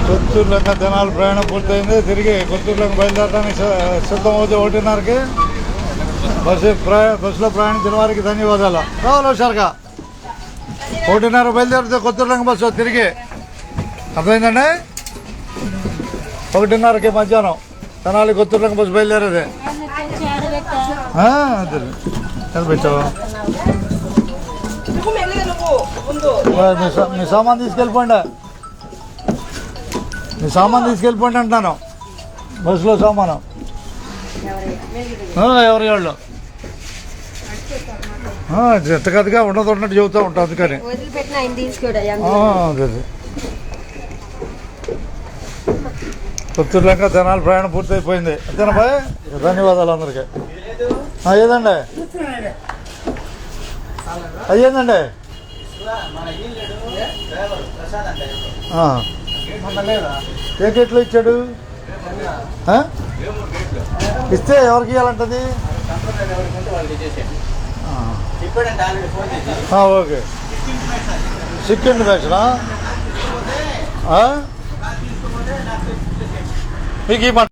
కొత్తూరులో జనాలు ప్రయాణం పూర్తయింది. తిరిగి కొత్తూరులోకి బయలుదేరడానికి సిద్ధమవుతుంది. 1:30కి బస్సులో ప్రయాణించిన వారికి ధన్యవాదాలు. రావాలి హుషారుగా. 1:30 బయలుదేరితే కొత్తూరులోకి బస్సు తిరిగి. అర్థమైందండి? 1:30కి మధ్యాహ్నం తెనాలి కొత్తూరులోకి బస్సు బయలుదేరేది. పెట్టావు మీ సామాన్ తీసుకెళ్ళిపోండి. మీ సామాన్ తీసుకెళ్ళిపోండి అంటున్నాను. బస్సులో సామాను ఎవరి వాళ్ళు ఎత్తకదిగా ఉన్నట్టు చెబుతూ ఉంటాం. అందుకని కొత్తూరులో జనాలు ప్రయాణం పూర్తయిపోయింది. అంతేనా బాయ్? ధన్యవాదాలు అందరికీ. ఏదండి అయ్యేందండి ఏ గేట్లు ఇచ్చాడు? ఇస్తే ఎవరికి ఇవ్వాలంటది? ఓకే. సిక్ ఇన్ఫెక్షనా మీకు